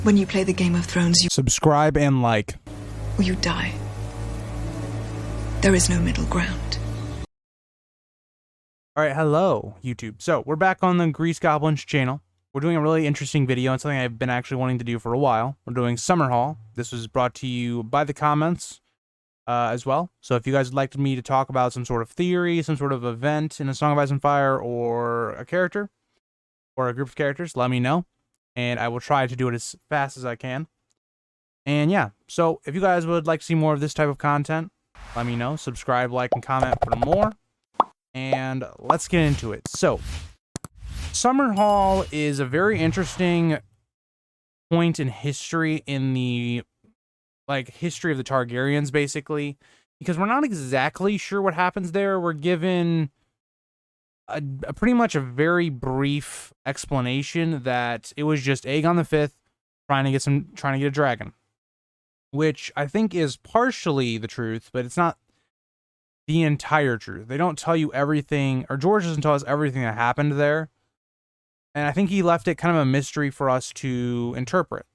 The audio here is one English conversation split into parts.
When you play the Game of Thrones, you Subscribe and like. or you die. There is no middle ground. Alright, hello, YouTube. So, we're back on the Grease Goblins channel. We're doing a really interesting video on something I've been actually wanting to do for a while. We're doing Summerhall. This was brought to you by the comments as well. So if you guys would like me to talk about some sort of theory, some sort of event in A Song of Ice and Fire, or a character, or a group of characters, let me know. And I will try to do it as fast as I can. And yeah, so if you guys would like to see more of this type of content, let me know. Subscribe, like, and comment for more. And let's get into it. So, Summerhall is a very interesting point in history, in the history of the Targaryens, basically, because we're not exactly sure what happens there. We're given a pretty much a very brief explanation that it was just Aegon the Fifth trying to get a dragon, which I think is partially the truth, but it's not the entire truth. They don't tell you everything, or George doesn't tell us everything that happened there. And I think he left it kind of a mystery for us to interpret,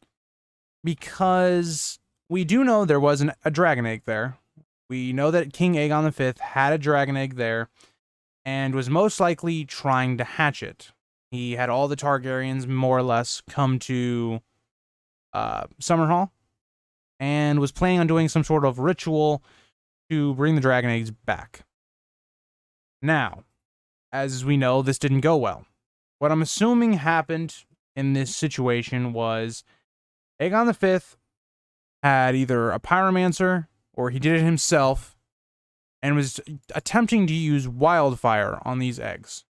because we do know there was a dragon egg there. We know that King Aegon V had a dragon egg there and was most likely trying to hatch it. He had all the Targaryens more or less come to Summerhall and was planning on doing some sort of ritual to bring the dragon eggs back. Now, as we know, this didn't go well. What I'm assuming happened in this situation was Aegon V had either a pyromancer or he did it himself and was attempting to use wildfire on these eggs,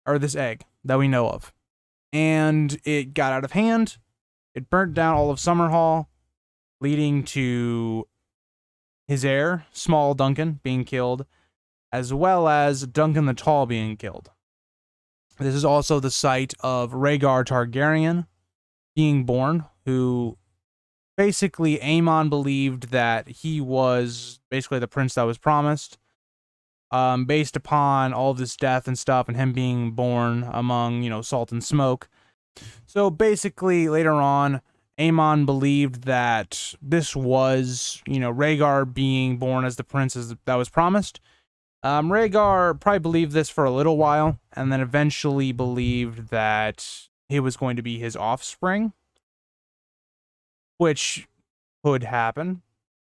or this egg that we know of. And it got out of hand. It burnt down all of Summerhall, leading to his heir, Small Duncan, being killed, as well as Duncan the Tall being killed. This is also the site of Rhaegar Targaryen being born, who basically Aemon believed that he was basically the prince that was promised, based upon all this death and stuff and him being born among, salt and smoke. So basically later on, Aemon believed that this was, Rhaegar being born as the prince that was promised. Rhaegar probably believed this for a little while, and then eventually believed that it was going to be his offspring, which could happen,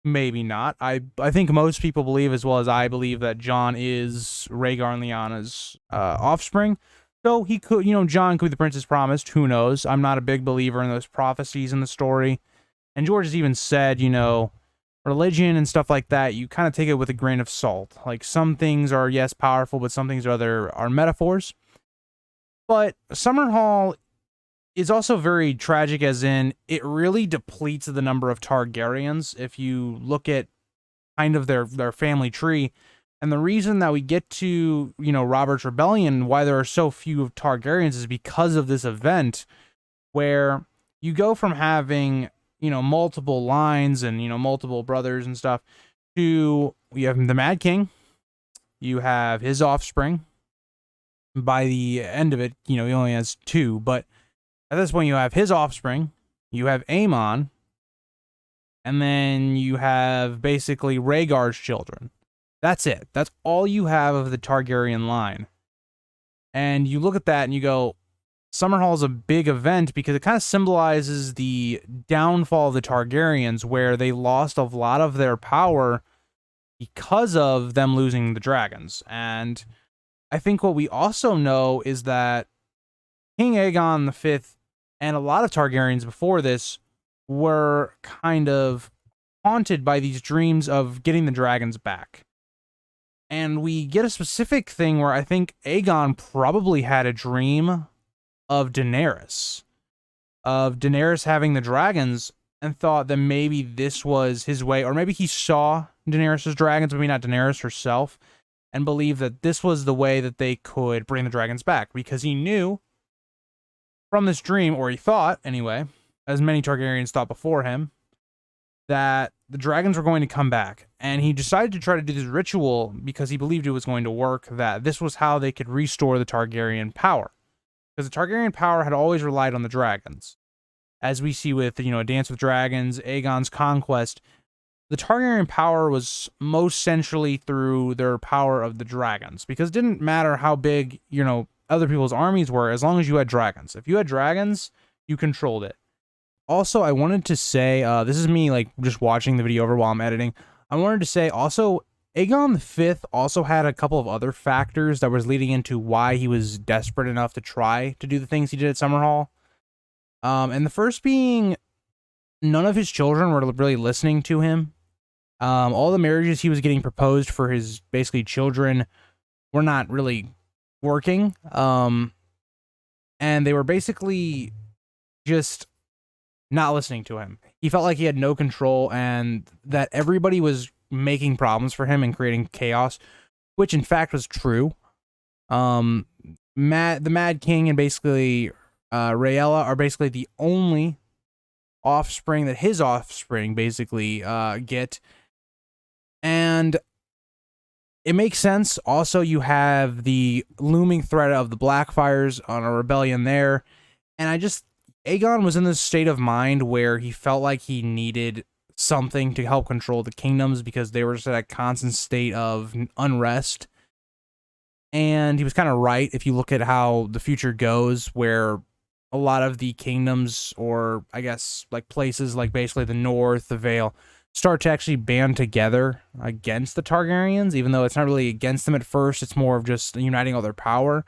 maybe not. I think most people believe, as well as I believe, that Jon is Rhaegar and Lyanna's offspring. So he could, Jon could be the princess promised. Who knows? I'm not a big believer in those prophecies in the story. And George has even said, religion and stuff like that, you kind of take it with a grain of salt. Like, some things are, yes, powerful, but some things are metaphors. But Summerhall is also very tragic, as in it really depletes the number of Targaryens if you look at kind of their family tree. And the reason that we get to, Robert's Rebellion, why there are so few of Targaryens, is because of this event where you go from having, multiple lines and, multiple brothers and stuff, to you have the Mad King, you have his offspring. By the end of it, he only has two, but at this point you have his offspring, you have Aemon, and then you have basically Rhaegar's children. That's it. That's all you have of the Targaryen line. And you look at that and you go, Summerhall is a big event because it kind of symbolizes the downfall of the Targaryens, where they lost a lot of their power because of them losing the dragons. And I think what we also know is that King Aegon V and a lot of Targaryens before this were kind of haunted by these dreams of getting the dragons back. And we get a specific thing where I think Aegon probably had a dream of Daenerys having the dragons, and thought that maybe this was his way, or maybe he saw Daenerys' dragons, maybe not Daenerys herself, and believed that this was the way that they could bring the dragons back, because he knew from this dream, or he thought anyway, as many Targaryens thought before him, that the dragons were going to come back. And he decided to try to do this ritual because he believed it was going to work, that this was how they could restore the Targaryen power. Because the Targaryen power had always relied on the dragons. as we see with, A Dance with Dragons, Aegon's conquest, the Targaryen power was most centrally through their power of the dragons, because it didn't matter how big, other people's armies were, as long as you had dragons. If you had dragons, you controlled it. Also, I wanted to say, this is me like just watching the video over while I'm editing. I wanted to say also, Aegon V also had a couple of other factors that was leading into why he was desperate enough to try to do the things he did at Summerhall. And the first being, none of his children were really listening to him. All the marriages he was getting proposed for his basically children were not really working. And they were basically just not listening to him. He felt like he had no control and that everybody was making problems for him and creating chaos, which in fact was true. The Mad King and basically Rhaella are basically the only offspring that his offspring basically get. And it makes sense. Also, you have the looming threat of the Blackfires on a rebellion there. And Aegon was in this state of mind where he felt like he needed something to help control the kingdoms because they were just at a constant state of unrest. And he was kind of right if you look at how the future goes, where a lot of the kingdoms, or I guess like places like basically the North, the Vale, start to actually band together against the Targaryens, even though it's not really against them at first. It's more of just uniting all their power.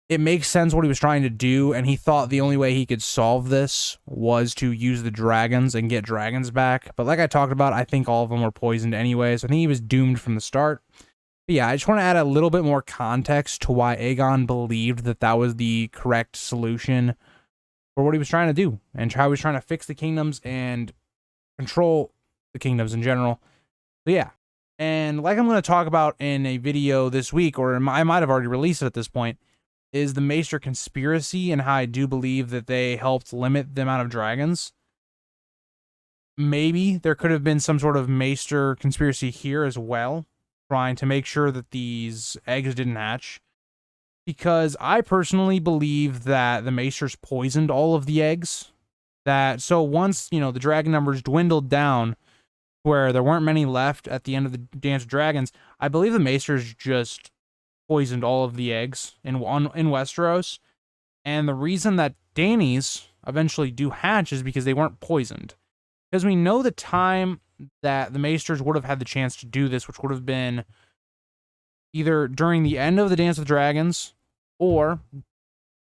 It makes sense what he was trying to do, and he thought the only way he could solve this was to use the dragons and get dragons back. But like I talked about, I think all of them were poisoned anyway, so I think he was doomed from the start. But yeah, I just want to add a little bit more context to why Aegon believed that that was the correct solution for what he was trying to do, and how he was trying to fix the kingdoms and control the kingdoms in general. So yeah, and like I'm going to talk about in a video this week, or I might have already released it at this point, is the Maestro Conspiracy, and how I do believe that they helped limit the amount of dragons. Maybe there could have been some sort of Maestro Conspiracy here as well, trying to make sure that these eggs didn't hatch. Because I personally believe that the Maesters poisoned all of the eggs. So once, the dragon numbers dwindled down, where there weren't many left at the end of the Dance of Dragons, I believe the Maesters just poisoned all of the eggs in Westeros. And the reason that Dany's eventually do hatch is because they weren't poisoned. Because we know the time that the Maesters would have had the chance to do this, which would have been either during the end of the Dance of Dragons or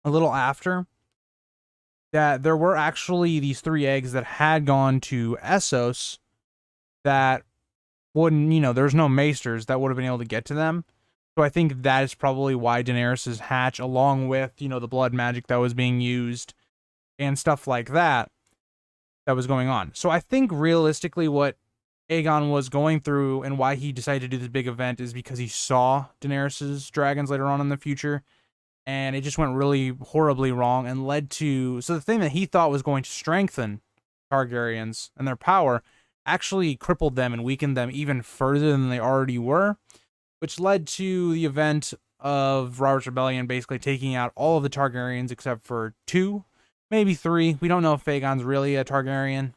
a little after, that there were actually these 3 eggs that had gone to Essos that wouldn't, there's no Maesters that would have been able to get to them. So I think that is probably why Daenerys's hatch, along with, the blood magic that was being used and stuff like that was going on. So I think realistically what Aegon was going through and why he decided to do this big event is because he saw Daenerys's dragons later on in the future, and it just went really horribly wrong and led to... So the thing that he thought was going to strengthen Targaryens and their power actually crippled them and weakened them even further than they already were, which led to the event of Robert's Rebellion basically taking out all of the Targaryens except for 2, maybe 3. We don't know if Aegon's really a Targaryen.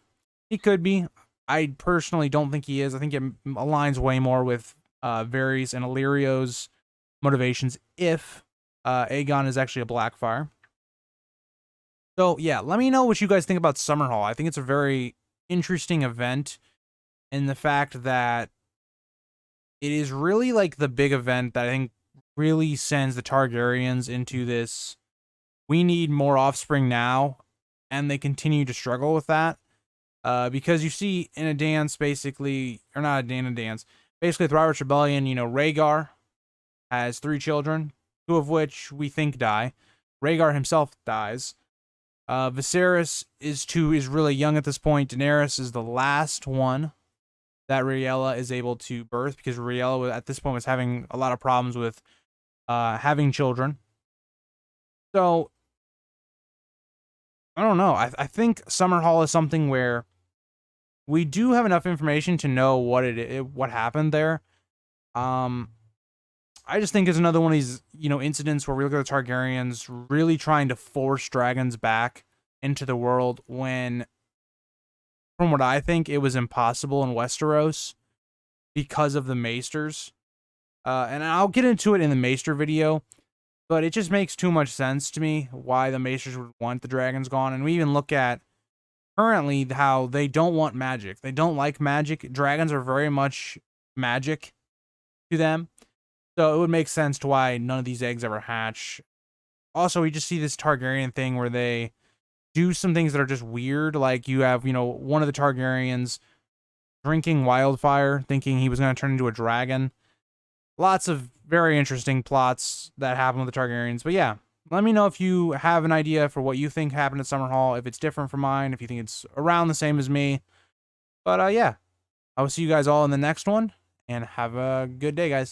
He could be. I personally don't think he is. I think it aligns way more with Varys and Illyrio's motivations if Aegon is actually a Blackfire. So yeah, let me know what you guys think about Summerhall. I think it's a very interesting event in the fact that it is really like the big event that I think really sends the Targaryens into this, we need more offspring now, and they continue to struggle with that. Because you see in a dance, basically, or not in a dance, basically with Robert's Rebellion, Rhaegar has 3 children, 2 of which we think die. Rhaegar himself dies. Viserys is really young at this point. Daenerys is the last one that Rhaella is able to birth, because Rhaella at this point was having a lot of problems with having children. So I don't know. I think Summerhall is something where we do have enough information to know what happened there. I just think it's another one of these, incidents where we look at the Targaryens really trying to force dragons back into the world when, from what I think, it was impossible in Westeros because of the Maesters. And I'll get into it in the Maester video, but it just makes too much sense to me why the Maesters would want the dragons gone. And we even look at currently how they don't want magic. They don't like magic. Dragons are very much magic to them. So it would make sense to why none of these eggs ever hatch. Also, we just see this Targaryen thing where they do some things that are just weird. Like you have, one of the Targaryens drinking wildfire, thinking he was going to turn into a dragon. Lots of very interesting plots that happen with the Targaryens. But yeah, let me know if you have an idea for what you think happened at Summerhall, if it's different from mine, if you think it's around the same as me. But yeah, I will see you guys all in the next one, and have a good day, guys.